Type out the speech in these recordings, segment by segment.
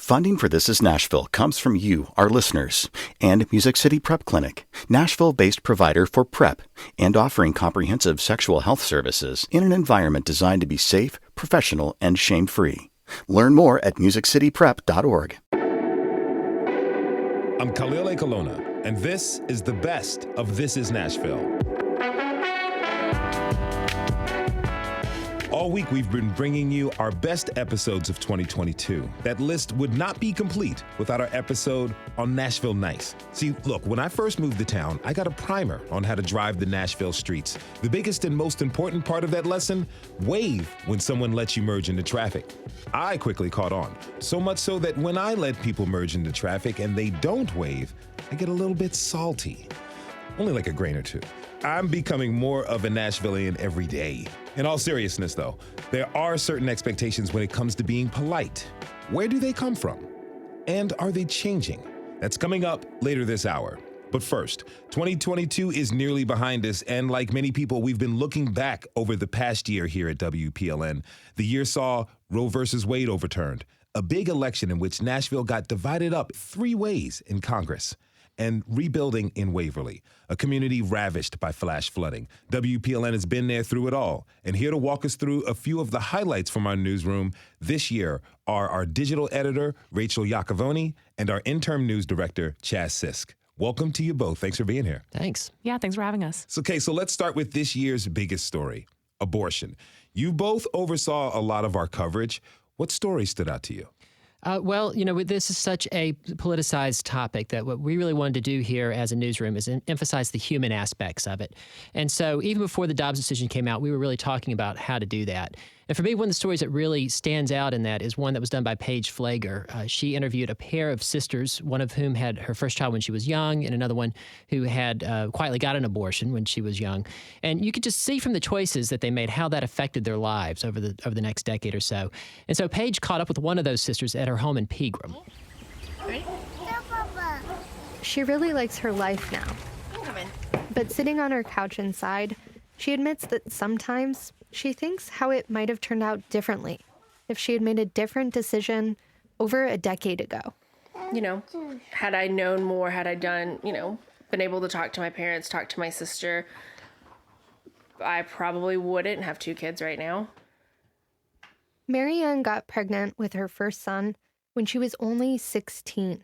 Funding for This Is Nashville comes from you, our listeners, and Music City Prep Clinic, Nashville-based provider for PrEP and offering comprehensive sexual health services in an environment designed to be safe, professional, and shame-free. Learn more at musiccityprep.org. I'm Khalil Ekulona, and this is the best of This Is Nashville. All week, we've been bringing you our best episodes of 2022. That list would not be complete without our episode on Nashville Nice. See, look, when I first moved to town, I got a primer on how to drive the Nashville streets. The biggest and most important part of that lesson, wave when someone lets you merge into traffic. I quickly caught on, so much so that when I let people merge into traffic and they don't wave, I get a little bit salty. Only like a grain or two. I'm becoming more of a Nashvilleian every day. In all seriousness, though, there are certain expectations when it comes to being polite. Where do they come from? And are they changing? That's coming up later this hour. But first, 2022 is nearly behind us, and like many people, we've been looking back over the past year here at WPLN. The year saw Roe versus Wade overturned, a big election in which Nashville got divided up 3 ways in Congress, and rebuilding in Waverly, a community ravished by flash flooding. WPLN has been there through it all. And here to walk us through a few of the highlights from our newsroom this year are our digital editor, Rachel Iacavone, and our interim news director, Chas Sisk. Welcome to you both. Thanks for being here. Thanks. Yeah, thanks for having us. So let's start with this year's biggest story, abortion. You both oversaw a lot of our coverage. What story stood out to you? Well, this is such a politicized topic that what we really wanted to do here as a newsroom is emphasize the human aspects of it. And so even before the Dobbs decision came out, we were really talking about how to do that. And for me, one of the stories that really stands out in that is one that was done by Paige Flager. She interviewed a pair of sisters, one of whom had her first child when she was young, and another one who had quietly got an abortion when she was young. And you could just see from the choices that they made how that affected their lives over the next decade or so. And so Paige caught up with one of those sisters at her home in Pegram. She really likes her life now. But sitting on her couch inside, she admits that sometimes she thinks how it might have turned out differently if she had made a different decision over a decade ago. Had I known more, had I done, been able to talk to my parents, talk to my sister, I probably wouldn't have 2 kids right now. Marianne got pregnant with her first son when she was only 16.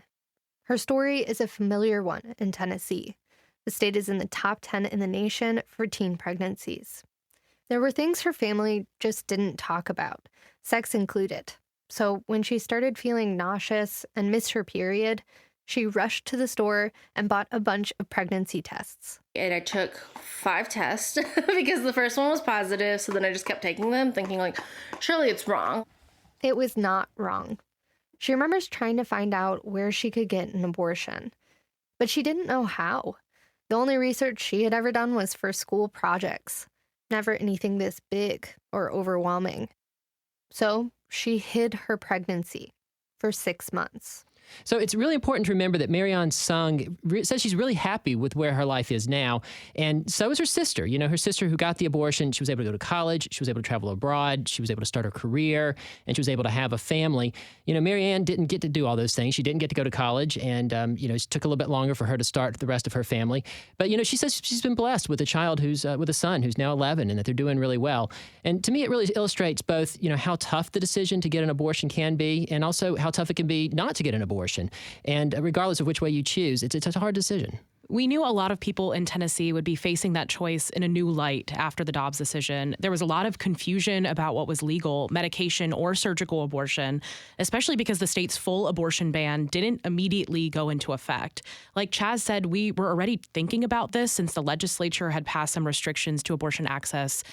Her story is a familiar one in Tennessee. The state is in the top 10 in the nation for teen pregnancies. There were things her family just didn't talk about, sex included. So when she started feeling nauseous and missed her period, she rushed to the store and bought a bunch of pregnancy tests. And I took 5 tests because the first one was positive, so then I just kept taking them, thinking surely it's wrong. It was not wrong. She remembers trying to find out where she could get an abortion, but she didn't know how. The only research she had ever done was for school projects, never anything this big or overwhelming. So she hid her pregnancy for 6 months. So it's really important to remember that Marianne Sung says she's really happy with where her life is now. And so is her sister. Her sister who got the abortion, she was able to go to college, she was able to travel abroad, she was able to start her career, and she was able to have a family. Marianne didn't get to do all those things. She didn't get to go to college, and, it took a little bit longer for her to start the rest of her family. But, she says she's been blessed with a child with a son who's now 11, and that they're doing really well. And to me, it really illustrates both, how tough the decision to get an abortion can be, and also how tough it can be not to get an abortion. And regardless of which way you choose, it's a hard decision. We knew a lot of people in Tennessee would be facing that choice in a new light after the Dobbs decision. There was a lot of confusion about what was legal, medication or surgical abortion, especially because the state's full abortion ban didn't immediately go into effect. Like Chas said, we were already thinking about this since the legislature had passed some restrictions to abortion access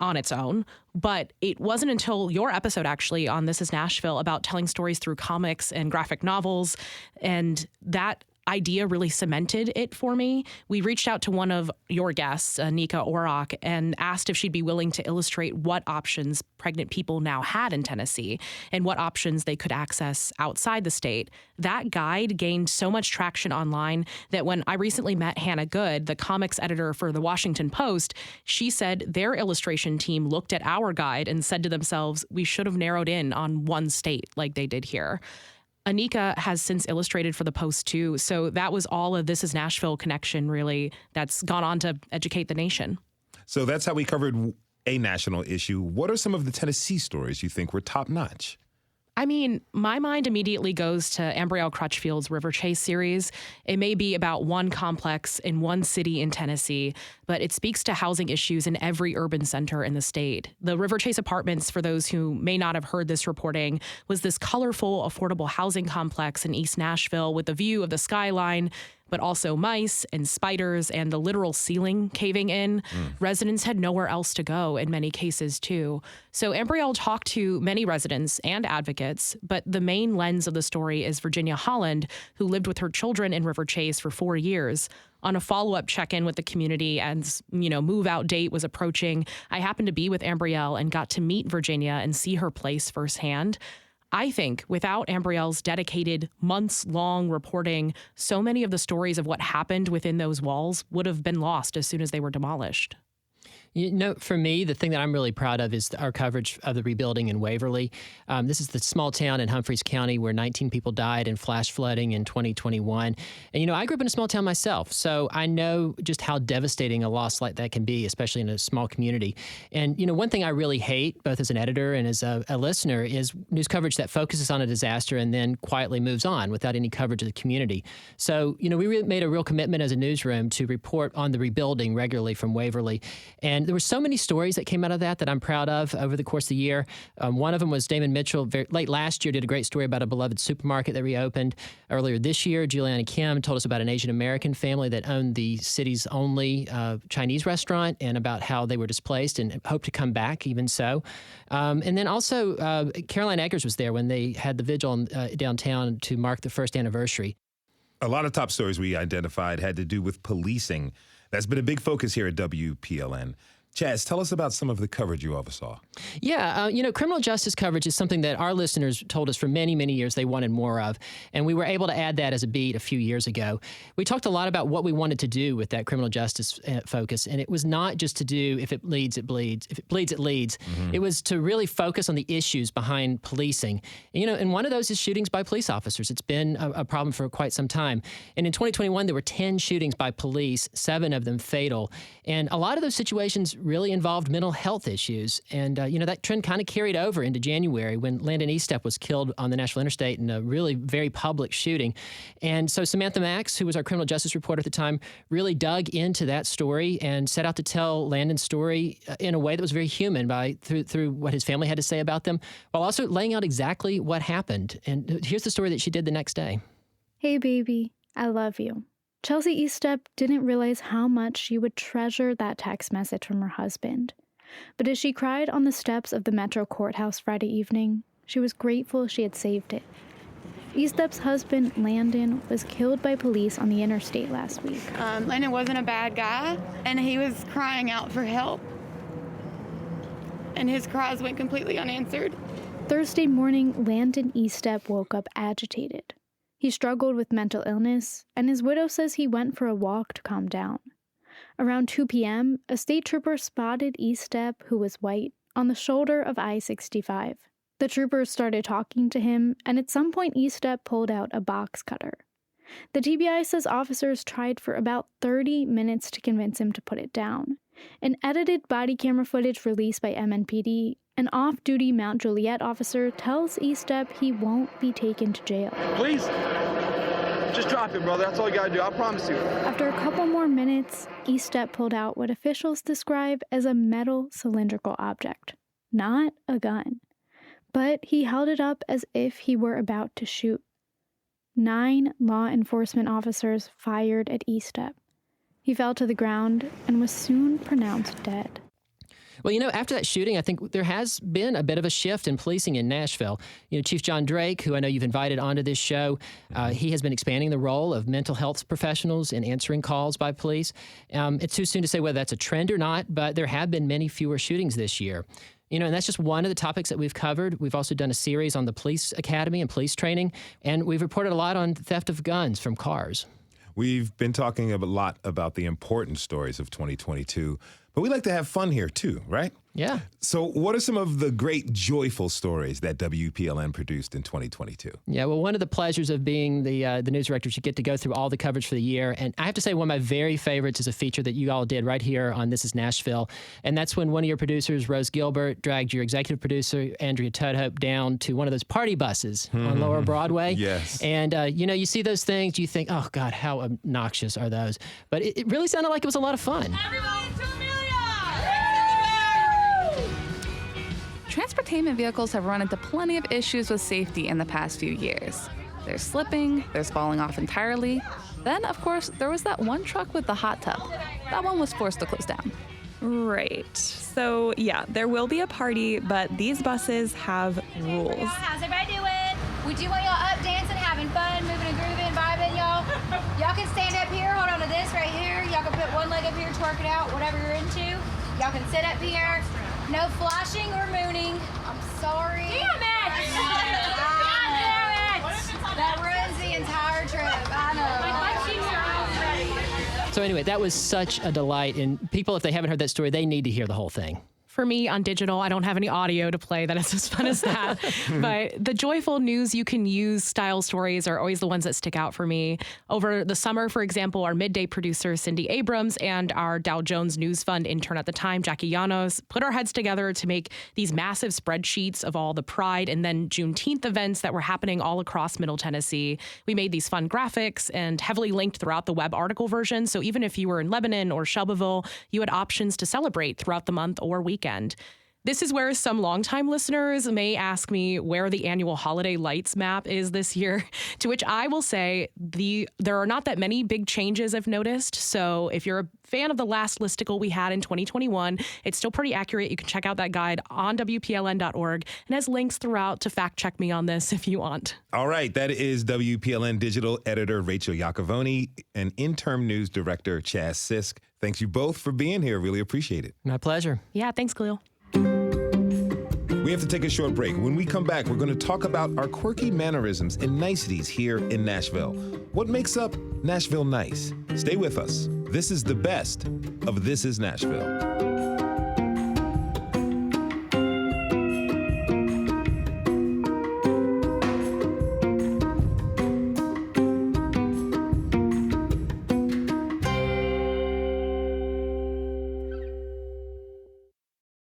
on its own. But it wasn't until your episode, actually, on This Is Nashville about telling stories through comics and graphic novels, and that idea really cemented it for me. We reached out to one of your guests, Nika Orok, and asked if she'd be willing to illustrate what options pregnant people now had in Tennessee and what options they could access outside the state. That guide gained so much traction online that when I recently met Hannah Good, the comics editor for The Washington Post, she said their illustration team looked at our guide and said to themselves, we should have narrowed in on one state like they did here. Anika has since illustrated for the Post, too. So that was all of This Is Nashville connection, really, that's gone on to educate the nation. So that's how we covered a national issue. What are some of the Tennessee stories you think were top-notch? I mean, my mind immediately goes to Ambrielle Crutchfield's River Chase series. It may be about one complex in one city in Tennessee, but it speaks to housing issues in every urban center in the state. The River Chase Apartments, for those who may not have heard this reporting, was this colorful, affordable housing complex in East Nashville with a view of the skyline, but also mice and spiders and the literal ceiling caving in. Residents had nowhere else to go in many cases, too. So Ambrielle talked to many residents and advocates, but the main lens of the story is Virginia Holland, who lived with her children in River Chase for 4 years. On a follow-up check-in with the community as, move-out date was approaching, I happened to be with Ambrielle and got to meet Virginia and see her place firsthand. I think without Ambrielle's dedicated months-long reporting, so many of the stories of what happened within those walls would have been lost as soon as they were demolished. For me, the thing that I'm really proud of is our coverage of the rebuilding in Waverly. This is the small town in Humphreys County where 19 people died in flash flooding in 2021. And, I grew up in a small town myself, so I know just how devastating a loss like that can be, especially in a small community. And, one thing I really hate, both as an editor and as a listener, is news coverage that focuses on a disaster and then quietly moves on without any coverage of the community. So, we really made a real commitment as a newsroom to report on the rebuilding regularly from Waverly. And there were so many stories that came out of that I'm proud of over the course of the year. One of them was Damon Mitchell, late last year, did a great story about a beloved supermarket that reopened. Earlier this year, Juliana Kim told us about an Asian American family that owned the city's only Chinese restaurant and about how they were displaced and hope to come back even so. And then also Caroline Eggers was there when they had the vigil downtown to mark the first anniversary. A lot of top stories we identified had to do with policing. That's been a big focus here at WPLN. Chas, tell us about some of the coverage you oversaw. Yeah, criminal justice coverage is something that our listeners told us for many, many years they wanted more of, and we were able to add that as a beat a few years ago. We talked a lot about what we wanted to do with that criminal justice focus, and it was not just to do if it bleeds, it bleeds. If it bleeds, it leads. It was to really focus on the issues behind policing. And one of those is shootings by police officers. It's been a problem for quite some time. And in 2021, there were 10 shootings by police, 7 of them fatal. And a lot of those situations really involved mental health issues. And, that trend kind of carried over into January when Landon Eastep was killed on the Nashville Interstate in a really very public shooting. And so Samantha Max, who was our criminal justice reporter at the time, really dug into that story and set out to tell Landon's story in a way that was very human through what his family had to say about them, while also laying out exactly what happened. And here's the story that she did the next day. Hey, baby, I love you. Chelsea Eastep didn't realize how much she would treasure that text message from her husband. But as she cried on the steps of the Metro Courthouse Friday evening, she was grateful she had saved it. Eastep's husband, Landon, was killed by police on the interstate last week. Landon wasn't a bad guy, and he was crying out for help. And his cries went completely unanswered. Thursday morning, Landon Eastep woke up agitated. He struggled with mental illness, and his widow says he went for a walk to calm down. Around 2 p.m., a state trooper spotted Eastep, who was white, on the shoulder of I-65. The troopers started talking to him, and at some point Eastep pulled out a box cutter. The TBI says officers tried for about 30 minutes to convince him to put it down. An edited body camera footage released by MNPD, an off-duty Mount Juliet officer tells Eastep he won't be taken to jail. Please, just drop it, brother. That's all you gotta do. I promise you. After a couple more minutes, Eastep pulled out what officials describe as a metal cylindrical object, not a gun. But he held it up as if he were about to shoot. 9 law enforcement officers fired at Eastep. He fell to the ground and was soon pronounced dead. Well, after that shooting, I think there has been a bit of a shift in policing in Nashville. Chief John Drake, who I know you've invited onto this show, he has been expanding the role of mental health professionals in answering calls by police. It's too soon to say whether that's a trend or not, but there have been many fewer shootings this year. And that's just one of the topics that we've covered. We've also done a series on the police academy and police training, and we've reported a lot on theft of guns from cars. We've been talking a lot about the important stories of 2022, but we like to have fun here too, right? Yeah. So what are some of the great joyful stories that WPLN produced in 2022? Yeah, well, one of the pleasures of being the news director is you get to go through all the coverage for the year. And I have to say one of my very favorites is a feature that you all did right here on This Is Nashville. And that's when one of your producers, Rose Gilbert, dragged your executive producer, Andrea Tudhope, down to one of those party buses on Lower Broadway. Yes. And, you see those things, you think, oh, God, how obnoxious are those? But it really sounded like it was a lot of fun. Transportainment vehicles have run into plenty of issues with safety in the past few years. There's slipping, there's falling off entirely. Then, of course, there was that one truck with the hot tub. That one was forced to close down. Right. So, yeah, there will be a party, but these buses have rules. How's everybody doing? We do want y'all up dancing, having fun, moving and grooving, vibing, y'all. Y'all can stand up here, hold on to this right here. Y'all can put one leg up here, twerk it out, whatever you're into. Y'all can sit up here. No flashing or mooning. I'm sorry. Damn it! God damn it! That ruins the entire trip. I know. So anyway, that was such a delight. And people, if they haven't heard that story, they need to hear the whole thing. For me on digital, I don't have any audio to play that is as fun as that. But the joyful news you can use style stories are always the ones that stick out for me. Over the summer, for example, our midday producer, Cindy Abrams, and our Dow Jones News Fund intern at the time, Jackie Llanos, put our heads together to make these massive spreadsheets of all the Pride and then Juneteenth events that were happening all across Middle Tennessee. We made these fun graphics and heavily linked throughout the web article version. So even if you were in Lebanon or Shelbyville, you had options to celebrate throughout the month or weekend. This is where some longtime listeners may ask me where the annual holiday lights map is this year, to which I will say there are not that many big changes I've noticed. So if you're a fan of the last listicle we had in 2021, it's still pretty accurate. You can check out that guide on WPLN.org and has links throughout to fact check me on this if you want. All right, that is WPLN digital editor Rachel Iacavone and interim news director Chas Sisk. Thanks you both for being here. Really appreciate it. My pleasure. Yeah, thanks, Khalil. We have to take a short break. When we come back, we're going to talk about our quirky mannerisms and niceties here in Nashville. What makes up Nashville nice? Stay with us. This is the best of This Is Nashville.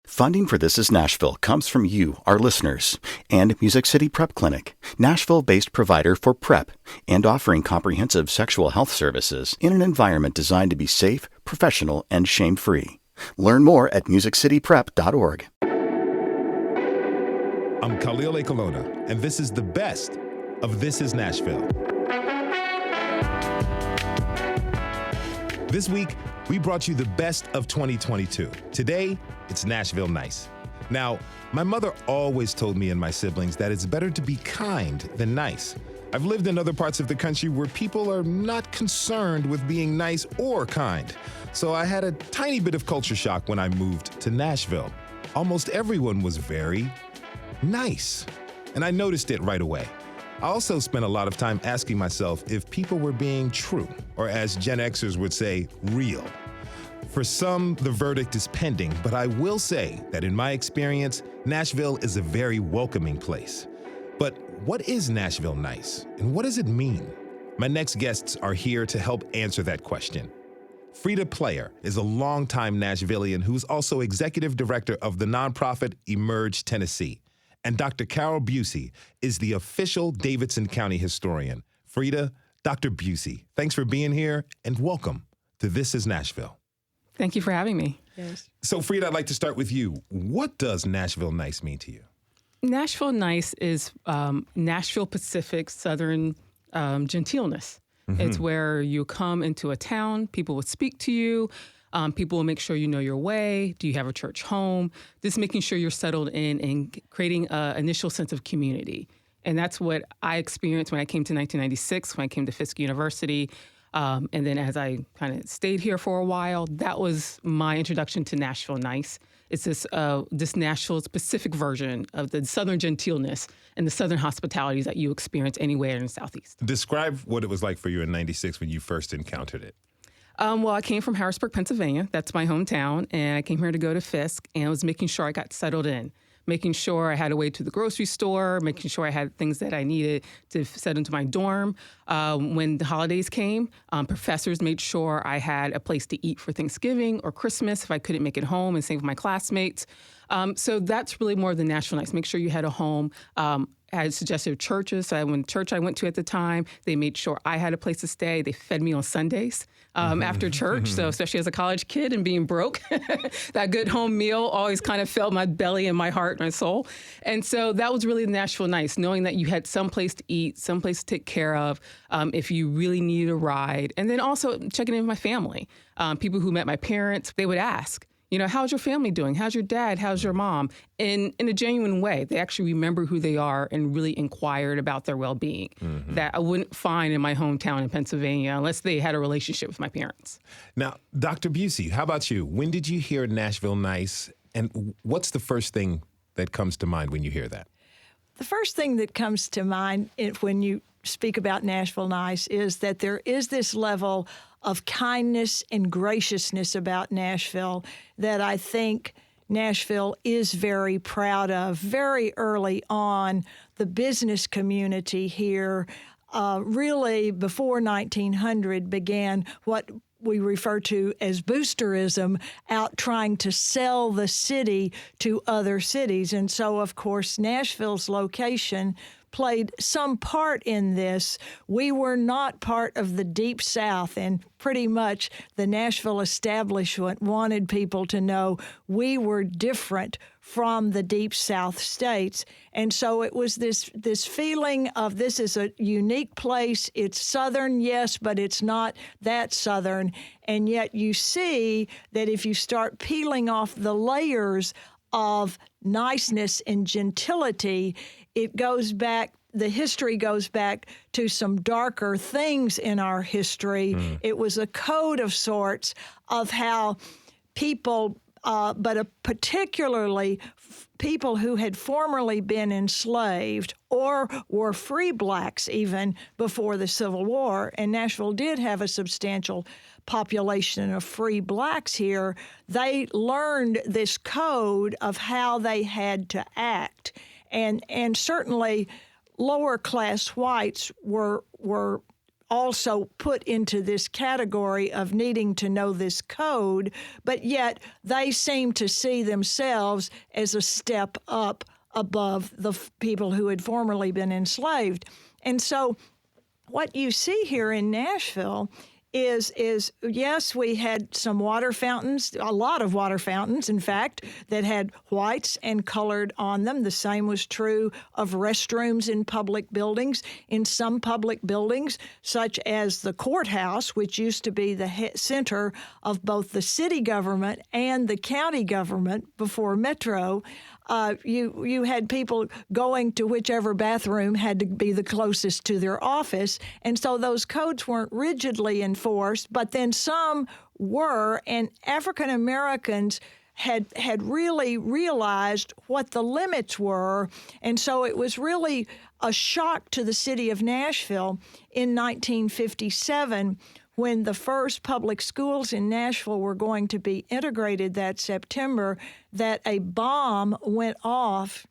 Funding for This Is Nashville comes from you, our listeners, and Music City Prep Clinic, Nashville-based provider for PrEP and offering comprehensive sexual health services in an environment designed to be safe, professional, and shame-free. Learn more at musiccityprep.org. I'm Khalil Ekulona, and this is the best of This Is Nashville. This week, we brought you the best of 2022. Today, it's Nashville Nice. Now, my mother always told me and my siblings that it's better to be kind than nice. I've lived in other parts of the country where people are not concerned with being nice or kind. So I had a tiny bit of culture shock when I moved to Nashville. Almost everyone was very nice, and I noticed it right away. I also spent a lot of time asking myself if people were being true, or as Gen Xers would say, real. For some, the verdict is pending, but I will say that in my experience, Nashville is a very welcoming place. But what is Nashville nice, and what does it mean? My next guests are here to help answer that question. Frida Player is a longtime Nashvillian who's also executive director of the nonprofit Emerge Tennessee. And Dr. Carol Busey is the official Davidson County historian. Frida, Dr. Busey, thanks for being here and welcome to This Is Nashville. Thank you for having me. Yes. So Frida, I'd like to start with you. What does Nashville Nice mean to you? Nashville Nice is Nashville Pacific Southern genteelness. Mm-hmm. It's where you come into a town, people will speak to you, people will make sure you know your way. Do you have a church home? Just making sure you're settled in and creating an initial sense of community. And that's what I experienced when I came to 1996, when I came to Fisk University. And then as I kind of stayed here for a while, that was my introduction to Nashville Nice. It's this Nashville specific version of the Southern genteelness and the Southern hospitalities that you experience anywhere in the Southeast. Describe what it was like for you in 96 when you first encountered it. Well, I came from Harrisburg, Pennsylvania. That's my hometown. And I came here to go to Fisk, and I was making sure I got settled in, making sure I had a way to the grocery store, making sure I had things that I needed to set into my dorm. When the holidays came, professors made sure I had a place to eat for Thanksgiving or Christmas if I couldn't make it home, and same with my classmates. So that's really more of the Nashville Nice. Make sure you had a home. I had suggested churches. So when church I went to at the time, they made sure I had a place to stay. They fed me on Sundays after church. So especially as a college kid and being broke, that good home meal always kind of filled my belly and my heart and my soul. And so that was really the Nashville Nice, knowing that you had some place to eat, some place to take care of if you really needed a ride. And then also checking in with my family. People who met my parents, they would ask, how's your family doing? How's your dad? How's your mom? In a genuine way. They actually remember who they are and really inquired about their well-being that I wouldn't find in my hometown in Pennsylvania unless they had a relationship with my parents. Now, Dr. Busey, how about you? When did you hear Nashville Nice, and what's the first thing that comes to mind when you hear that? The first thing that comes to mind when you speak about Nashville Nice is that there is this level of kindness and graciousness about Nashville that I think Nashville is very proud of. Very early on, the business community here, really before 1900, began what we refer to as boosterism, out trying to sell the city to other cities. And so, of course, Nashville's location played some part in this. We were not part of the Deep South, and pretty much the Nashville establishment wanted people to know we were different from the Deep South states. And so it was this feeling of this is a unique place. It's Southern, yes, but it's not that Southern. And yet you see that if you start peeling off the layers of niceness and gentility, it goes back, the history goes back to some darker things in our history. It was a code of sorts of how people, particularly people who had formerly been enslaved or were free blacks even before the Civil War, and Nashville did have a substantial population of free blacks here, they learned this code of how they had to act. And certainly lower class whites were also put into this category of needing to know this code, but yet they seem to see themselves as a step up above the people who had formerly been enslaved. And so what you see here in Nashville is yes, we had some water fountains, a lot of water fountains, in fact, that had whites and colored on them. The same was true of restrooms in public buildings. In some public buildings, such as the courthouse, which used to be the center of both the city government and the county government before Metro, you had people going to whichever bathroom had to be the closest to their office. And so those codes weren't rigidly enforced, but then some were, and African Americans had really realized what the limits were. And so it was really a shock to the city of Nashville in 1957 when the first public schools in Nashville were going to be integrated that September, that a bomb went off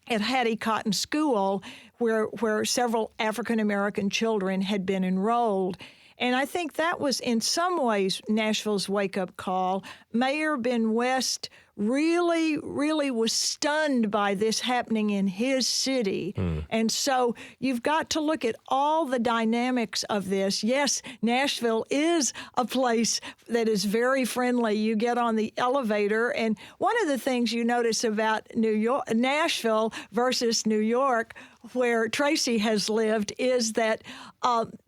at Hattie Cotton School where several African-American children had been enrolled. And I think that was in some ways Nashville's wake-up call. Mayor Ben West really was stunned by this happening in his city. And so you've got to look at all the dynamics of this. Yes, Nashville is a place that is very friendly. You get on the elevator, and one of the things you notice about Nashville versus New York, where Tracy has lived, is that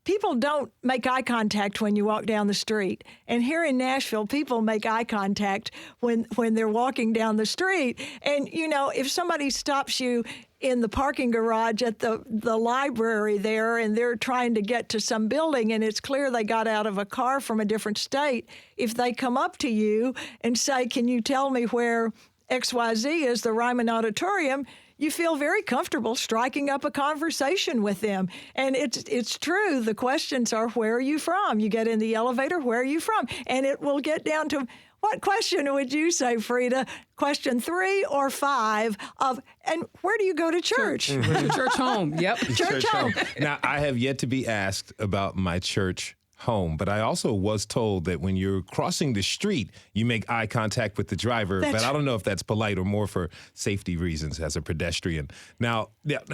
people don't make eye contact when you walk down the street. And here in Nashville, people make eye contact when they're walking down the street. And, if somebody stops you in the parking garage at the library there and they're trying to get to some building and it's clear they got out of a car from a different state, if they come up to you and say, "Can you tell me where XYZ is, the Ryman Auditorium?" you feel very comfortable striking up a conversation with them. And it's true. The questions are, where are you from? You get in the elevator, where are you from? And it will get down to, what question would you say, Frida? Question 3 or 5 of, and where do you go to church? Church home. Yep. Church home. Now, I have yet to be asked about my church home, but I also was told that when you're crossing the street, you make eye contact with the driver. But I don't know if that's polite or more for safety reasons as a pedestrian. Now,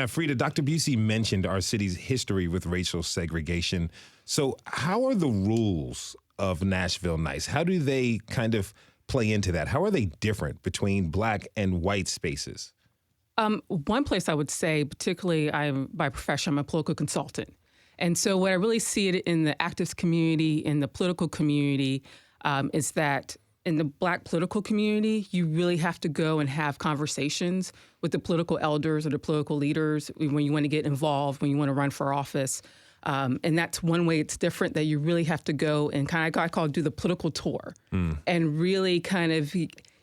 Frida, Dr. Busey mentioned our city's history with racial segregation. So how are the rules of Nashville Nice? How do they kind of play into that? How are they different between Black and white spaces? One place I would say, particularly by profession, I'm a political consultant. And so what I really see it in the activist community, in the political community, is that in the Black political community, you really have to go and have conversations with the political elders or the political leaders when you want to get involved, when you want to run for office. And that's one way it's different, that you really have to go and kind of, I call it, do the political tour and really kind of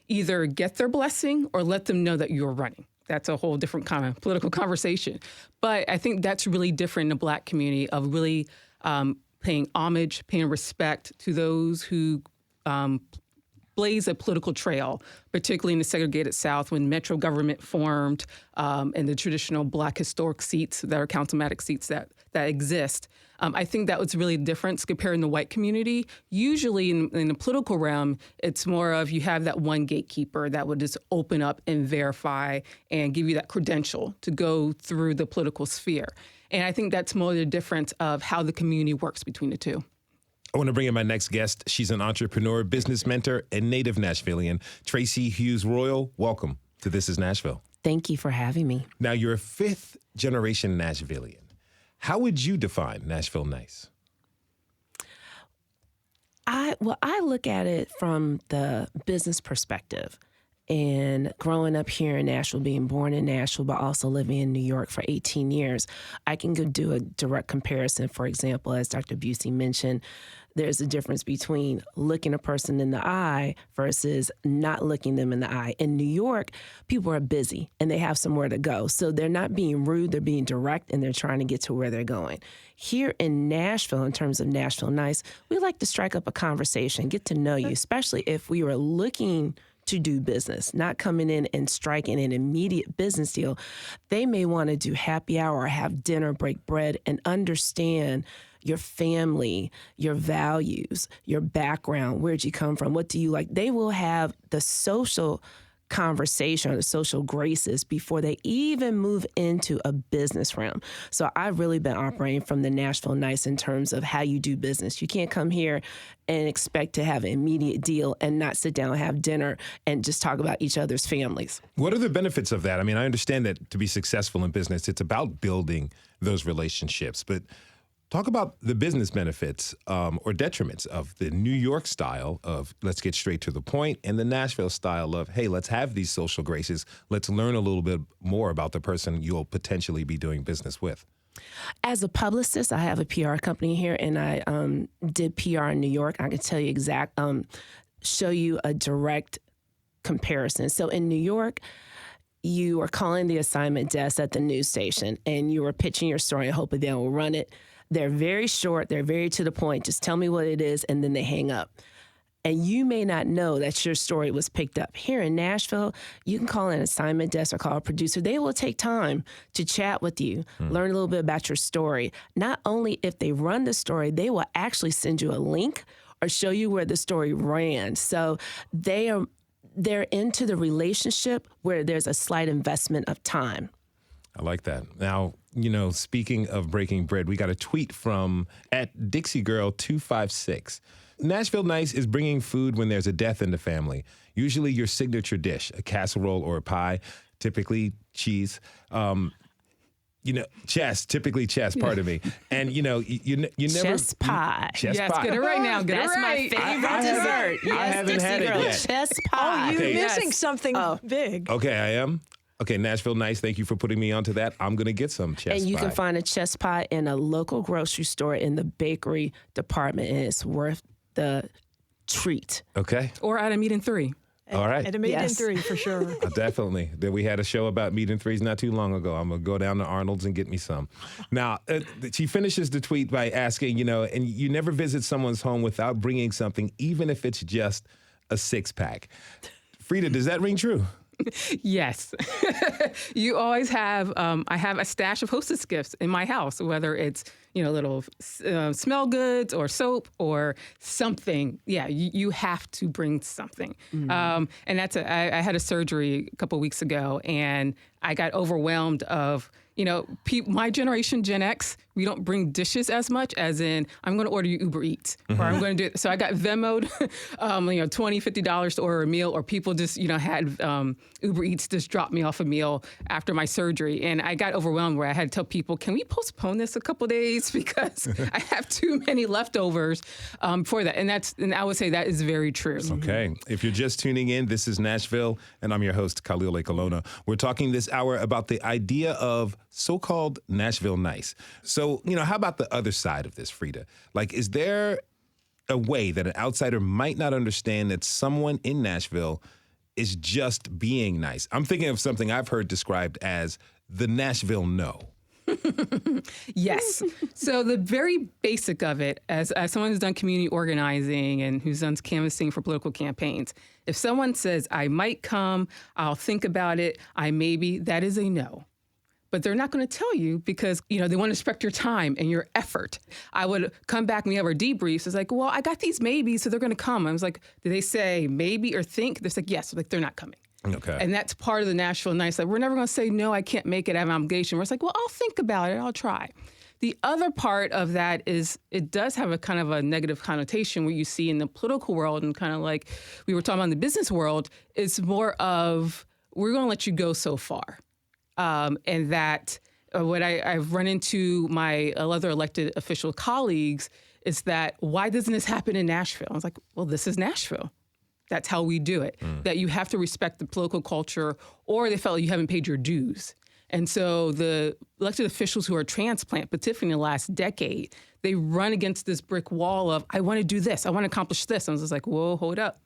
either get their blessing or let them know that you're running. That's a whole different kind of political conversation. But I think that's really different in the Black community, of really paying homage, paying respect to those who blaze a political trail, particularly in the segregated South when Metro government formed and the traditional Black historic seats that are councilmatic seats that exist. I think that was really the difference comparing the white community. Usually in the political realm, it's more of you have that one gatekeeper that would just open up and verify and give you that credential to go through the political sphere. And I think that's more the difference of how the community works between the two. I want to bring in my next guest. She's an entrepreneur, business mentor, and native Nashvilleian. Tracy Hughes Royal, welcome to This Is Nashville. Thank you for having me. Now, you're a fifth-generation Nashvilleian. How would you define Nashville Nice? I look at it from the business perspective. And growing up here in Nashville, being born in Nashville, but also living in New York for 18 years, I can go do a direct comparison. For example, as Dr. Busey mentioned, there's a difference between looking a person in the eye versus not looking them in the eye. In New York, people are busy and they have somewhere to go. So they're not being rude, they're being direct, and they're trying to get to where they're going. Here in Nashville, in terms of Nashville Nice, we like to strike up a conversation, get to know you, especially if we were looking to do business, not coming in and striking an immediate business deal. They may want to do happy hour or have dinner, break bread, and understand your family, your values, your background, where'd you come from, what do you like. They will have the social conversation or the social graces before they even move into a business realm. So I've really been operating from the Nashville Nice in terms of how you do business. You can't come here and expect to have an immediate deal and not sit down and have dinner and just talk about each other's families. What are the benefits of that? I mean, I understand that to be successful in business, it's about building those relationships, but talk about the business benefits or detriments of the New York style of let's get straight to the point and the Nashville style of, hey, let's have these social graces. Let's learn a little bit more about the person you'll potentially be doing business with. As a publicist, I have a PR company here, and I did PR in New York. I can tell you show you a direct comparison. So in New York, you are calling the assignment desk at the news station, and you are pitching your story and hoping they will run it. They're very short. They're very to the point. Just tell me what it is, and then they hang up. And you may not know that your story was picked up. Here in Nashville, you can call an assignment desk or call a producer. They will take time to chat with you, learn a little bit about your story. Not only if they run the story, they will actually send you a link or show you where the story ran. So they're into the relationship where there's a slight investment of time. I like that. Now, speaking of breaking bread, we got a tweet from @DixieGirl256. Nashville Nice is bringing food when there's a death in the family. Usually your signature dish, a casserole or a pie, typically cheese. Typically chess, pardon me. And, you never... Chess pie. Yes, get it right now. Get That's it right. my favorite dessert. I haven't had it yet. Chess pie. Oh, you're missing something big. Okay, I am. Okay, Nashville Nice, thank you for putting me onto that. I'm going to get some chess pie. And you can find a chess pie in a local grocery store in the bakery department, and it's worth the treat. Okay. Or at a meeting 3. All right. At a meet and three, for sure. Definitely. We had a show about meat and threes not too long ago. I'm going to go down to Arnold's and get me some. Now, she finishes the tweet by asking, and you never visit someone's home without bringing something, even if it's just a six-pack. Frida, does that ring true? Yes. You always have, I have a stash of hostess gifts in my house, whether it's, little smell goods or soap or something. Yeah, you have to bring something. Mm-hmm. And I had a surgery a couple of weeks ago, and I got overwhelmed of, my generation, Gen X, we don't bring dishes as much as in, I'm going to order you Uber Eats, or I'm going to do it. So I got Venmo'd, $20, $50 to order a meal, or people just, had Uber Eats just drop me off a meal after my surgery. And I got overwhelmed where I had to tell people, can we postpone this a couple days? Because I have too many leftovers for that. And I would say that is very true. Okay. If you're just tuning in, this is Nashville, and I'm your host, Khalil Ekulona. We're talking this hour about the idea of so-called Nashville Nice. So, how about the other side of this, Frida? Like, is there a way that an outsider might not understand that someone in Nashville is just being nice? I'm thinking of something I've heard described as the Nashville no. Yes. So the very basic of it, as someone who's done community organizing and who's done canvassing for political campaigns, if someone says, I might come, I'll think about it, that is a no. But they're not going to tell you because, they want to respect your time and your effort. I would come back and we have our debriefs. It's like, well, I got these maybes, so they're going to come. I was like, did they say maybe or think? They're like, yes. Like, they're not coming. Okay. And that's part of the Nashville Nice. Like, we're never going to say, no, I can't make it. I have an obligation. We're like, well, I'll think about it. I'll try. The other part of that is it does have a kind of a negative connotation where you see in the political world and kind of like we were talking about in the business world, it's more of we're going to let you go so far. And that what I've run into my other elected official colleagues is that why doesn't this happen in Nashville? I was like, well, this is Nashville. That's how we do it. That you have to respect the political culture, or they felt like you haven't paid your dues. And so the elected officials who are transplant, particularly in the last decade, they run against this brick wall of, I want to do this, I want to accomplish this. And I was just like, whoa, hold up.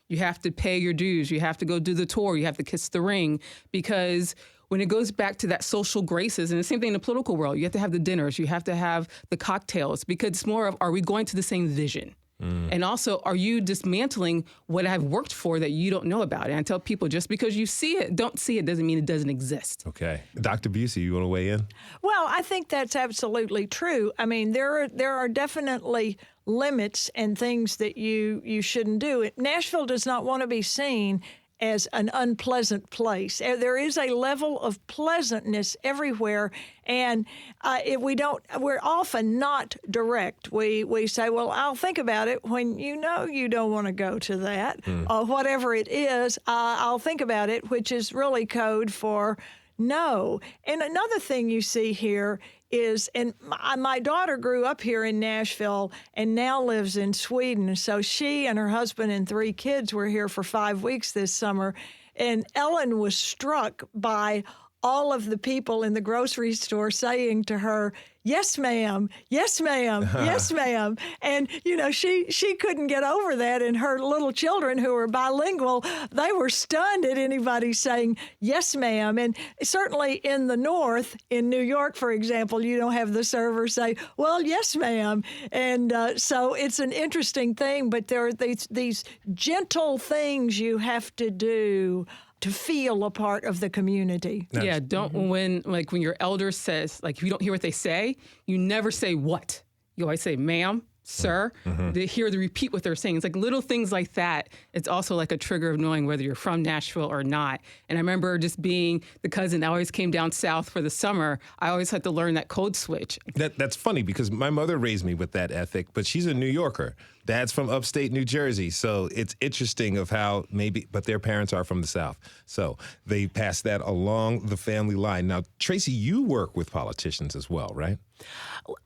You have to pay your dues. You have to go do the tour. You have to kiss the ring, because when it goes back to that social graces, and the same thing in the political world, you have to have the dinners, you have to have the cocktails, because it's more of, are we going to the same vision? And also, are you dismantling what I've worked for that you don't know about? And I tell people, just because you don't see it doesn't mean it doesn't exist. Okay. Dr. Busey, you want to weigh in? Well, I think that's absolutely true. I mean, there are definitely limits and things that you shouldn't do. Nashville does not want to be seen as an unpleasant place. There is a level of pleasantness everywhere, and we're often not direct. We say, well, I'll think about it, when you don't want to go to that, or whatever it is, I'll think about it, which is really code for no. And another thing you see here is, and my daughter grew up here in Nashville and now lives in Sweden. So she and her husband and 3 kids were here for 5 weeks this summer. And Ellen was struck by all of the people in the grocery store saying to her, yes, ma'am, yes, ma'am, yes, ma'am. And, she couldn't get over that. And her little children who were bilingual, they were stunned at anybody saying, yes, ma'am. And certainly in the North, in New York, for example, you don't have the server say, well, yes, ma'am. And so it's an interesting thing, but there are these gentle things you have to do to feel a part of the community. Yeah, when your elder says, if you don't hear what they say, you never say what. You always say, ma'am, sir. They repeat what they're saying. It's like little things like that. It's also like a trigger of knowing whether you're from Nashville or not. And I remember just being the cousin that always came down south for the summer. I always had to learn that code switch. That's funny because my mother raised me with that ethic, but she's a New Yorker. Dad's from upstate New Jersey. So it's interesting of how but their parents are from the South. So they pass that along the family line. Now, Tracy, you work with politicians as well, right?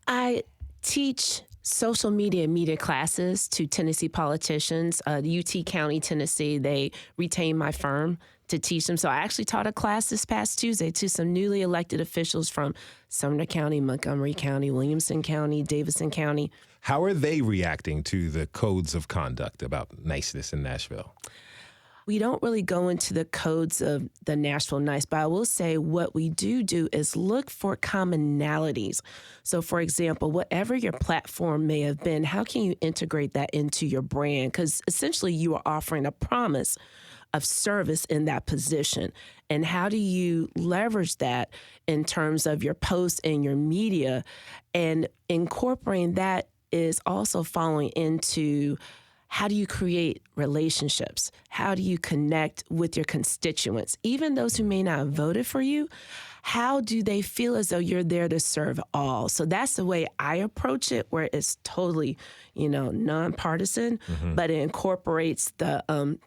I teach social media classes to Tennessee politicians. UT County, Tennessee, they retained my firm to teach them. So I actually taught a class this past Tuesday to some newly elected officials from Sumner County, Montgomery County, Williamson County, Davidson County. How are they reacting to the codes of conduct about niceness in Nashville? We don't really go into the codes of the Nashville Nice, but I will say what we do is look for commonalities. So, for example, whatever your platform may have been, how can you integrate that into your brand? Because essentially you are offering a promise of service in that position. And how do you leverage that in terms of your posts and your media? And incorporating that is also following into how do you create relationships? How do you connect with your constituents? Even those who may not have voted for you, how do they feel as though you're there to serve all? So that's the way I approach it, where it's totally, nonpartisan, but it incorporates the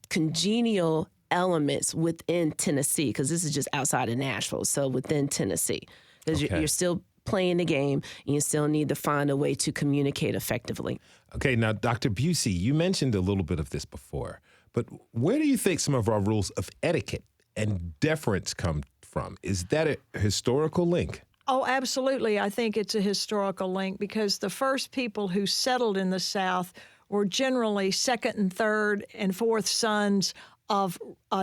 congenial elements within Tennessee, because this is just outside of Nashville, so within Tennessee. Because you're still playing the game, and you still need to find a way to communicate effectively. Okay, now, Dr. Busey, you mentioned a little bit of this before, but where do you think some of our rules of etiquette and deference come from? Is that a historical link? Oh, absolutely. I think it's a historical link, because the first people who settled in the South were generally second and third and fourth sons of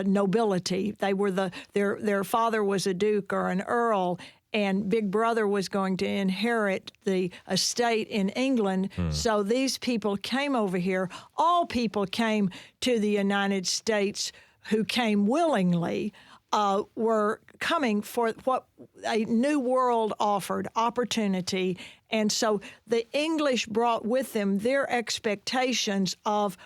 nobility. They were their father was a duke or an earl, and Big Brother was going to inherit the estate in England. So these people came over here. All people came to the United States who came willingly, were coming for what a new world offered, opportunity. And so the English brought with them their expectations of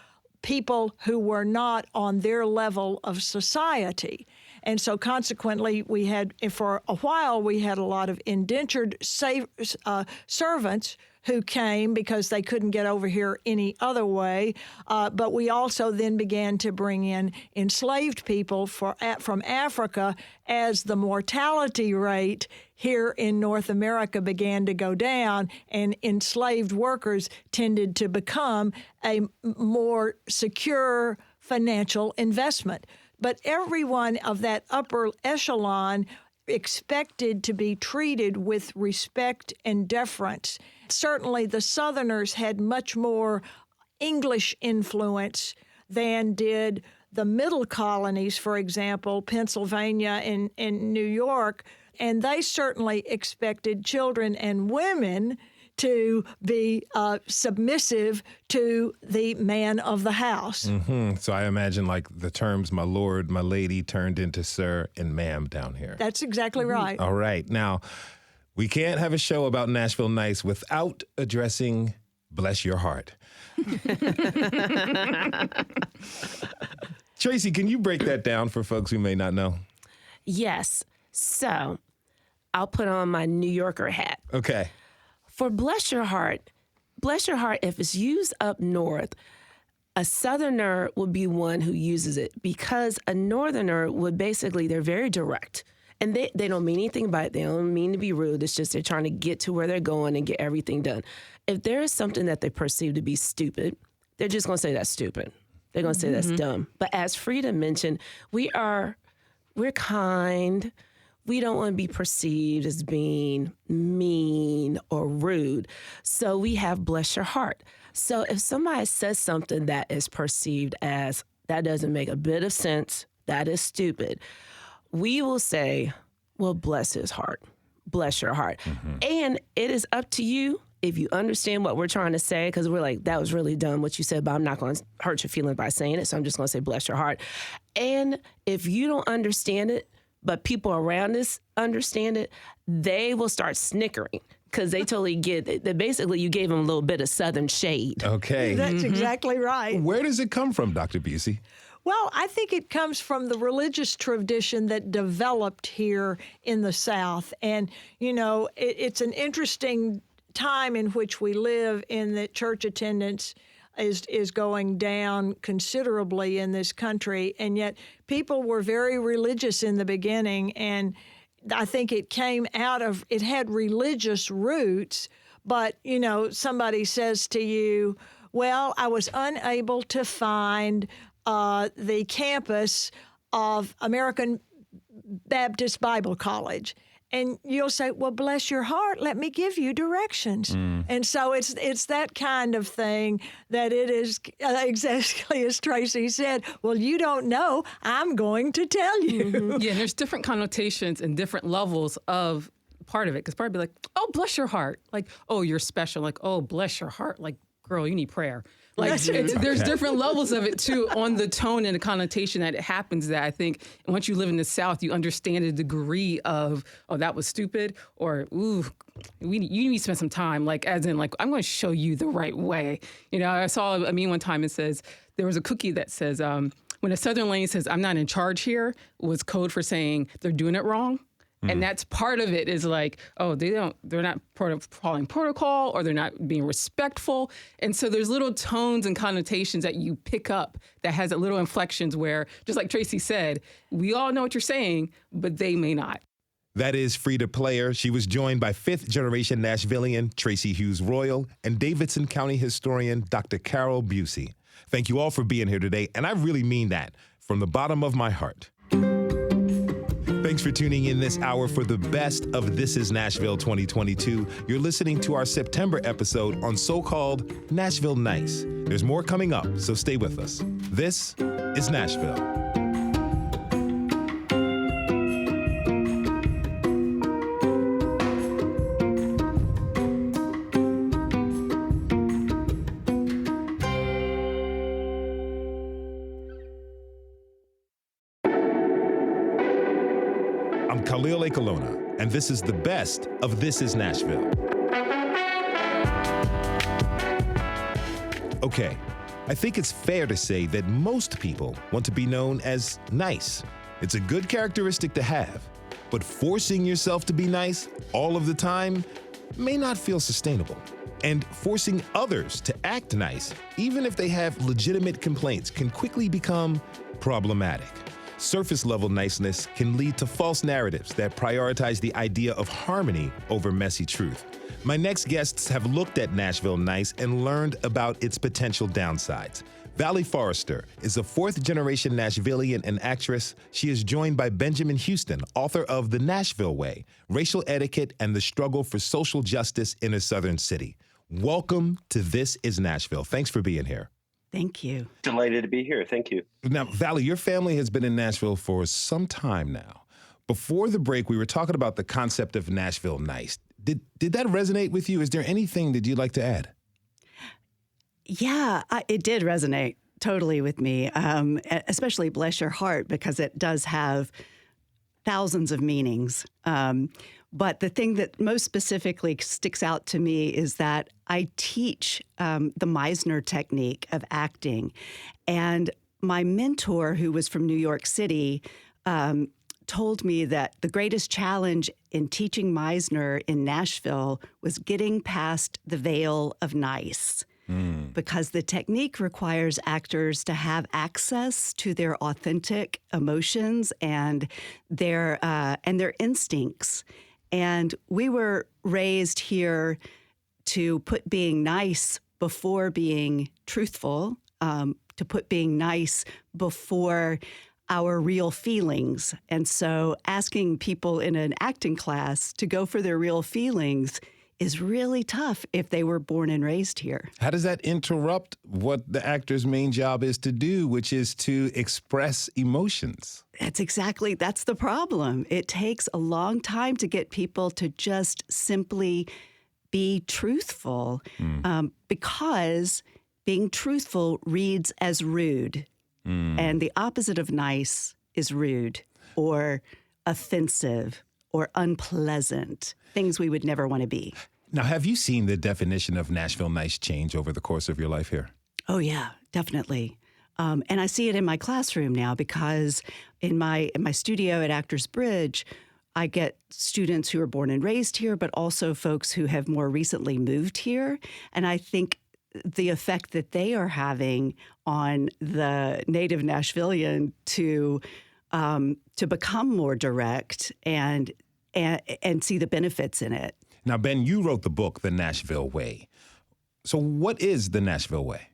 people who were not on their level of society. And so consequently, we had, for a while, we had a lot of indentured servants who came because they couldn't get over here any other way. But we also then began to bring in enslaved people from Africa as the mortality rate here in North America began to go down, and enslaved workers tended to become a more secure financial investment. But everyone of that upper echelon expected to be treated with respect and deference. Certainly the Southerners had much more English influence than did the middle colonies, for example, Pennsylvania and New York, and they certainly expected children and women to be submissive to the man of the house. So I imagine like the terms my lord, my lady turned into sir and ma'am down here. That's exactly right. All right. Now, we can't have a show about Nashville Nice without addressing Bless Your Heart. Tracy, can you break that down for folks who may not know? Yes. So I'll put on my New Yorker hat. Okay. For Bless Your Heart, if it's used up north, a Southerner would be one who uses it, because a Northerner would basically, they're very direct. And they don't mean anything by it. They don't mean to be rude. It's just they're trying to get to where they're going and get everything done. If there is something that they perceive to be stupid, they're just going to say that's stupid. They're going to say that's dumb. But as Frida mentioned, we're kind. We don't want to be perceived as being mean or rude. So we have Bless Your Heart. So if somebody says something that is perceived as that doesn't make a bit of sense, that is stupid, we will say, well, bless his heart. Bless your heart. And it is up to you if you understand what we're trying to say, because we're like, that was really dumb what you said, but I'm not going to hurt your feelings by saying it. So I'm just going to say, bless your heart. And if you don't understand it, but people around us understand it, they will start snickering because they totally get it. That basically you gave them a little bit of Southern shade. Okay. That's exactly right. Where does it come from, Dr. Busey? Well, I think it comes from the religious tradition that developed here in the South. And, it's an interesting time in which we live, in that church attendance is going down considerably in this country, and yet people were very religious in the beginning, and I think it had religious roots, but, somebody says to you, well, I was unable to find the campus of American Baptist Bible College. and you'll say, well, bless your heart, let me give you directions. And so it's that kind of thing that it is exactly as Tracy said, well, you don't know, I'm going to tell you. Yeah, and there's different connotations and different levels of part of it, because part would be like, oh, bless your heart. Like, oh, you're special. Like, oh, bless your heart. Like, girl, you need prayer. Like, there's different levels of it, too, on the tone and the connotation that it happens, that I think once you live in the South, you understand the degree of, oh, that was stupid, or, ooh, you need to spend some time, like, as in, like, I'm going to show you the right way. You know, I saw a meme one time, it says, there was a cookie that says, when a Southern lady says, I'm not in charge here, was code for saying they're doing it wrong. And that's part of it, is like, oh, they're not following protocol, or they're not being respectful. And so there's little tones and connotations that you pick up that has little inflections where, just like Tracy said, we all know what you're saying, but they may not. That is Frida Player. She was joined by fifth-generation Nashvilleian Tracy Hughes Royal and Davidson County historian Dr. Carol Busey. Thank you all for being here today, and I really mean that from the bottom of my heart. Thanks for tuning in this hour for the best of This Is Nashville 2022. You're listening to our September episode on so-called Nashville Nice. There's more coming up, so stay with us. This is Nashville. Khalil Ekulona, and this is the best of This Is Nashville. Okay, I think it's fair to say that most people want to be known as nice. It's a good characteristic to have, but forcing yourself to be nice all of the time may not feel sustainable. And forcing others to act nice, even if they have legitimate complaints, can quickly become problematic. Surface-level niceness can lead to false narratives that prioritize the idea of harmony over messy truth. My next guests have looked at Nashville Nice and learned about its potential downsides. Valley Forrester is a fourth-generation Nashvilleian and actress. She is joined by Benjamin Houston, author of The Nashville Way, Racial Etiquette and the Struggle for Social Justice in a Southern City. Welcome to This Is Nashville. Thanks for being here. Thank you. Delighted to be here. Thank you. Now, Valley, your family has been in Nashville for some time now. Before the break, we were talking about the concept of Nashville Nice. Did that resonate with you? Is there anything that you'd like to add? Yeah, it did resonate totally with me, especially bless your heart, because it does have thousands of meanings. But the thing that most specifically sticks out to me is that I teach the Meisner technique of acting. And my mentor, who was from New York City, told me that the greatest challenge in teaching Meisner in Nashville was getting past the veil of nice. Because the technique requires actors to have access to their authentic emotions and their instincts. And we were raised here to put being nice before being truthful, to put being nice before our real feelings. And so asking people in an acting class to go for their real feelings is really tough if they were born and raised here. How does that interrupt what the actor's main job is to do, which is to express emotions? That's the problem. It takes a long time to get people to just simply be truthful, because being truthful reads as rude. And the opposite of nice is rude or offensive or unpleasant, things we would never want to be. Now, have you seen the definition of Nashville Nice change over the course of your life here? Oh, yeah, definitely. And I see it in my classroom now, because in my studio at Actors Bridge, I get students who are born and raised here, but also folks who have more recently moved here. And I think the effect that they are having on the native Nashvilleian to become more direct and see the benefits in it. Now, Ben, you wrote the book, The Nashville Way. So what is the Nashville Way?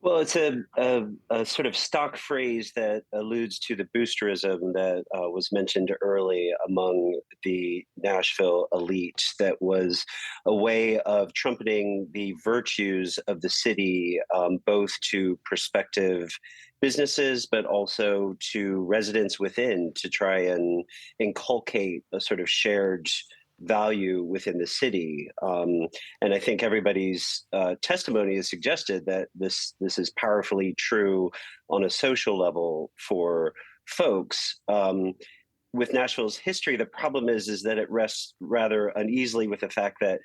Well, it's a sort of stock phrase that alludes to the boosterism that was mentioned early among the Nashville elite, that was a way of trumpeting the virtues of the city, both to prospective businesses, but also to residents within, to try and inculcate a sort of shared value within the city. And I think everybody's testimony has suggested that this is powerfully true on a social level for folks. With Nashville's history, the problem is that it rests rather uneasily with the fact that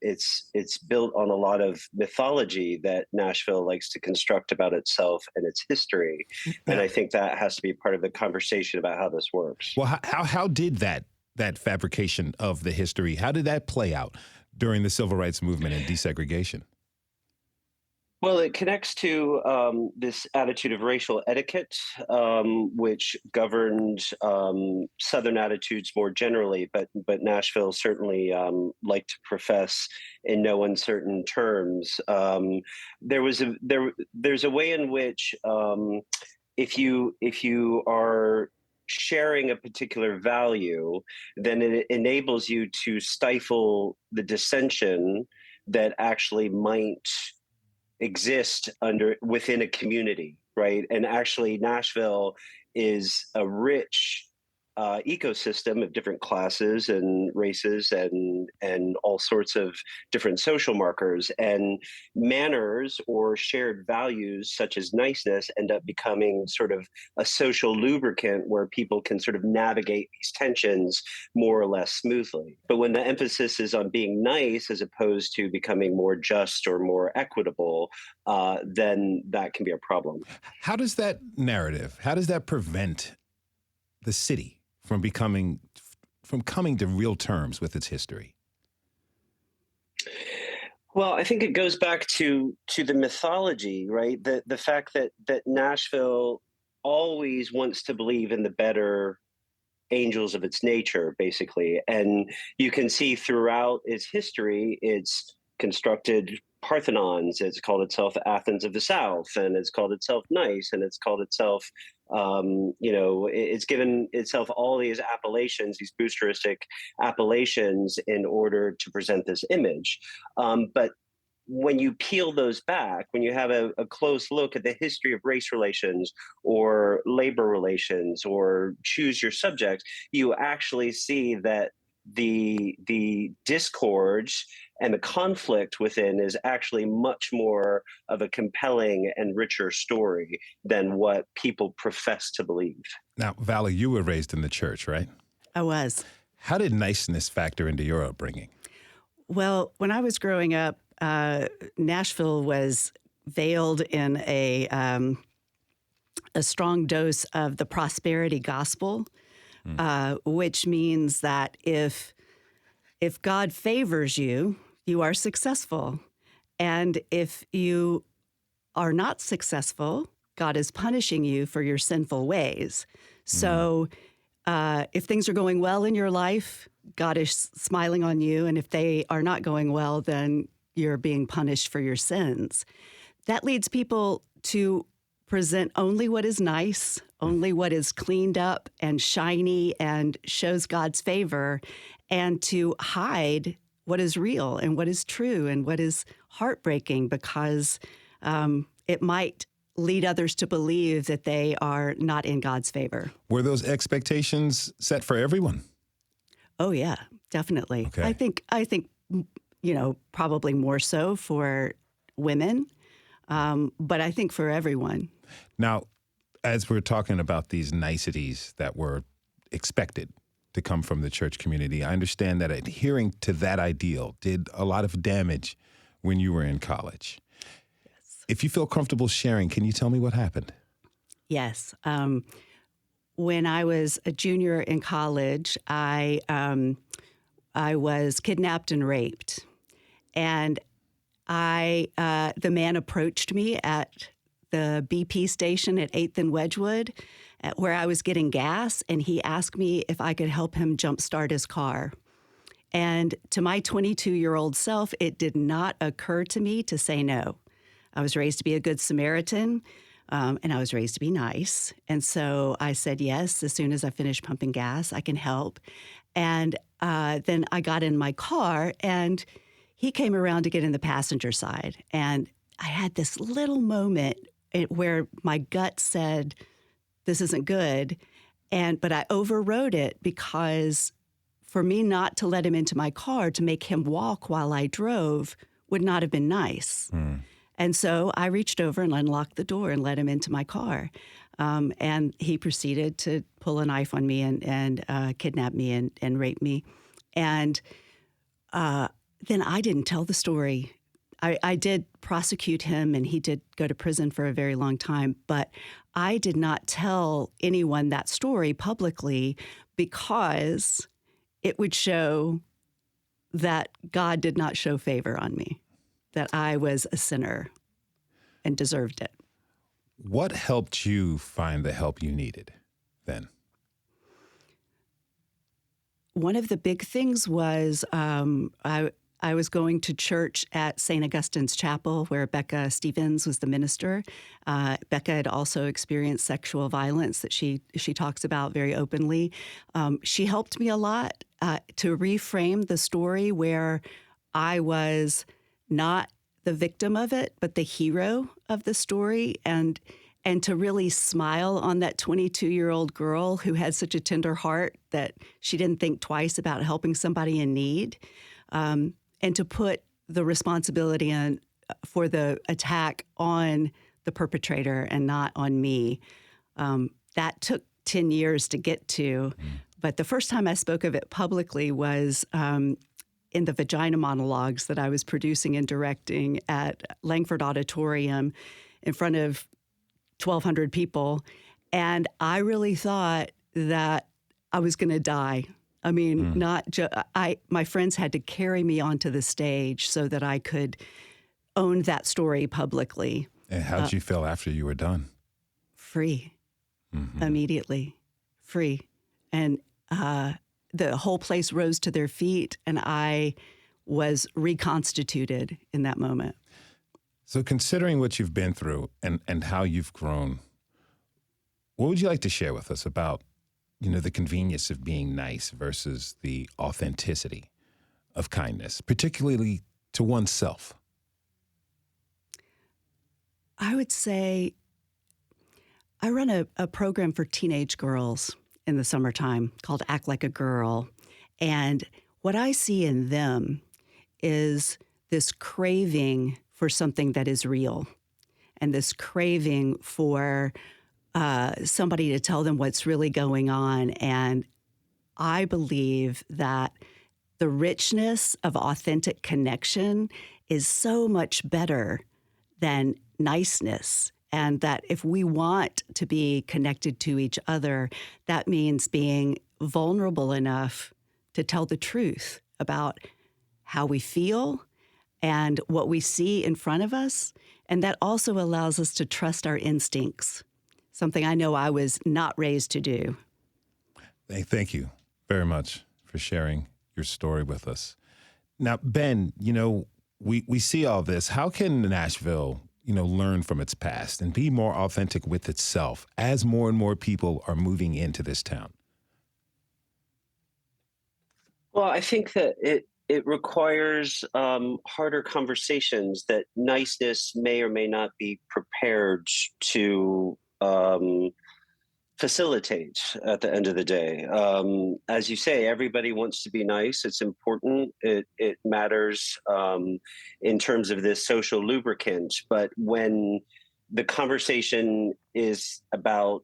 it's built on a lot of mythology that Nashville likes to construct about itself and its history. And I think that has to be part of the conversation about how this works. Well, how did that fabrication of the history, how did that play out during the civil rights movement and desegregation? Well, it connects to this attitude of racial etiquette, which governed Southern attitudes more generally, but Nashville certainly liked to profess in no uncertain terms. There's a way in which if you are sharing a particular value, then it enables you to stifle the dissension that actually might exist within a community, right? And actually, Nashville is a rich ecosystem of different classes and races and all sorts of different social markers, and manners or shared values such as niceness end up becoming sort of a social lubricant where people can sort of navigate these tensions more or less smoothly. But when the emphasis is on being nice as opposed to becoming more just or more equitable, then that can be a problem. How does that narrative, how does that prevent the city from coming to real terms with its history? Well, I think it goes back to the mythology, right? The fact that Nashville always wants to believe in the better angels of its nature, basically. And you can see throughout its history, it's constructed Parthenons. It's called itself Athens of the South, and it's called itself Nice, and it's called itself, it's given itself all these appellations, these boosteristic appellations, in order to present this image. But when you peel those back, when you have a close look at the history of race relations or labor relations or choose your subject, you actually see that the discords and the conflict within is actually much more of a compelling and richer story than what people profess to believe. Now, Valerie, you were raised in the church, right? I was. How did niceness factor into your upbringing? Well, when I was growing up, Nashville was veiled in a strong dose of the prosperity gospel, which means that if God favors you, you are successful. And if you are not successful, God is punishing you for your sinful ways. So if things are going well in your life, God is smiling on you. And if they are not going well, then you're being punished for your sins. That leads people to present only what is nice, only what is cleaned up and shiny and shows God's favor, and to hide what is real and what is true and what is heartbreaking, because it might lead others to believe that they are not in God's favor. Were those expectations set for everyone? Oh, yeah, definitely. Okay. I think, probably more so for women, but I think for everyone. Now, as we're talking about these niceties that were expected to come from the church community, I understand that adhering to that ideal did a lot of damage when you were in college. Yes. If you feel comfortable sharing, can you tell me what happened? Yes. When I was a junior in college, I was kidnapped and raped. And the man approached me at the BP station at 8th and Wedgwood, where I was getting gas, and he asked me if I could help him jumpstart his car. And to my 22-year-old self, it did not occur to me to say no. I was raised to be a good Samaritan, and I was raised to be nice. And so I said, yes, as soon as I finish pumping gas, I can help. And then I got in my car, and he came around to get in the passenger side. And I had this little moment where my gut said, this isn't good. But I overrode it because for me not to let him into my car, to make him walk while I drove, would not have been nice. And so I reached over and unlocked the door and let him into my car. And he proceeded to pull a knife on me and kidnap me and rape me. And then I didn't tell the story. I did prosecute him, and he did go to prison for a very long time. But I did not tell anyone that story publicly because it would show that God did not show favor on me, that I was a sinner and deserved it. What helped you find the help you needed then? One of the big things was I was going to church at St. Augustine's Chapel, where Becca Stevens was the minister. Becca had also experienced sexual violence that she talks about very openly. She helped me a lot to reframe the story where I was not the victim of it, but the hero of the story, and to really smile on that 22-year-old girl who had such a tender heart that she didn't think twice about helping somebody in need. And to put the responsibility for the attack on the perpetrator and not on me. That took 10 years to get to. But the first time I spoke of it publicly was in the Vagina Monologues that I was producing and directing at Langford Auditorium in front of 1,200 people. And I really thought that I was going to die. I mean, my friends had to carry me onto the stage so that I could own that story publicly. And how did you feel after you were done? Free. Immediately. Free. And the whole place rose to their feet, and I was reconstituted in that moment. So considering what you've been through and how you've grown, what would you like to share with us about the convenience of being nice versus the authenticity of kindness, particularly to oneself? I would say I run a program for teenage girls in the summertime called Act Like a Girl. And what I see in them is this craving for something that is real, and this craving for somebody to tell them what's really going on. And I believe that the richness of authentic connection is so much better than niceness. And that if we want to be connected to each other, that means being vulnerable enough to tell the truth about how we feel and what we see in front of us. And that also allows us to trust our instincts. Something I know I was not raised to do. Thank you very much for sharing your story with us. Now, Ben, we see all this. How can Nashville, learn from its past and be more authentic with itself as more and more people are moving into this town? Well, I think that it requires harder conversations that niceness may or may not be prepared to facilitate at the end of the day. As you say, everybody wants to be nice. It's important. It matters in terms of this social lubricant. But when the conversation is about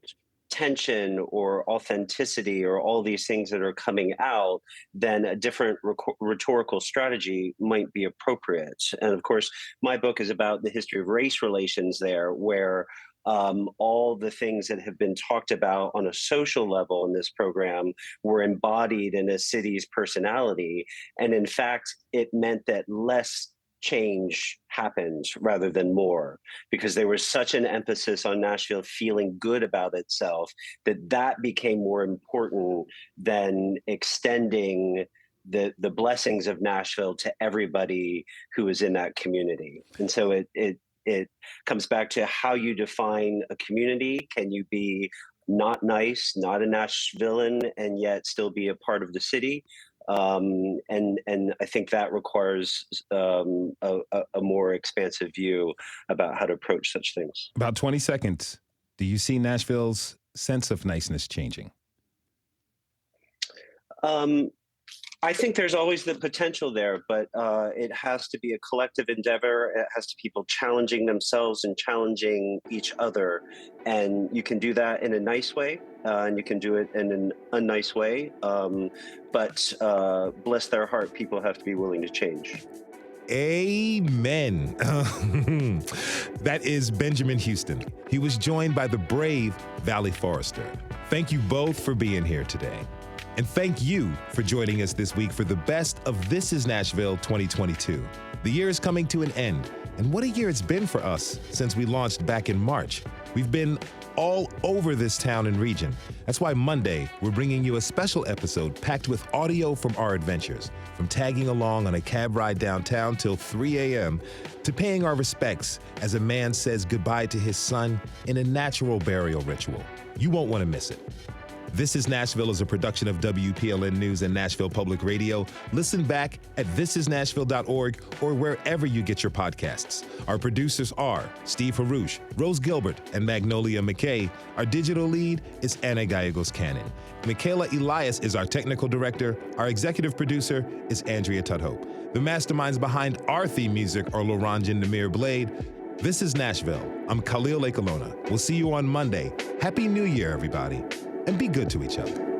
tension or authenticity or all these things that are coming out, then a different rhetorical strategy might be appropriate. And of course, my book is about the history of race relations there, where all the things that have been talked about on a social level in this program were embodied in a city's personality. And in fact, it meant that less change happened rather than more, because there was such an emphasis on Nashville feeling good about itself that became more important than extending the blessings of Nashville to everybody who was in that community. And so It comes back to how you define a community. Can you be not nice, not a Nashvilleian, and yet still be a part of the city? And I think that requires a more expansive view about how to approach such things. About 20 seconds. Do you see Nashville's sense of niceness changing? I think there's always the potential there, but it has to be a collective endeavor. It has to be people challenging themselves and challenging each other. And you can do that in a nice way, and you can do it in an unnice way. But bless their heart, people have to be willing to change. Amen. That is Benjamin Houston. He was joined by the brave Valley Forrester. Thank you both for being here today. And thank you for joining us this week for the best of This Is Nashville 2022. The year is coming to an end, and what a year it's been for us since we launched back in March. We've been all over this town and region. That's why Monday, we're bringing you a special episode packed with audio from our adventures, from tagging along on a cab ride downtown till 3 a.m. to paying our respects as a man says goodbye to his son in a natural burial ritual. You won't want to miss it. This Is Nashville is a production of WPLN News and Nashville Public Radio. Listen back at thisisnashville.org or wherever you get your podcasts. Our producers are Steve Harouche, Rose Gilbert, and Magnolia McKay. Our digital lead is Anna Gallegos-Cannon. Michaela Elias is our technical director. Our executive producer is Andrea Tudhope. The masterminds behind our theme music are Laurent and Namir Blade. This is Nashville. I'm Khalil Ekulona. We'll see you on Monday. Happy New Year, everybody. And be good to each other.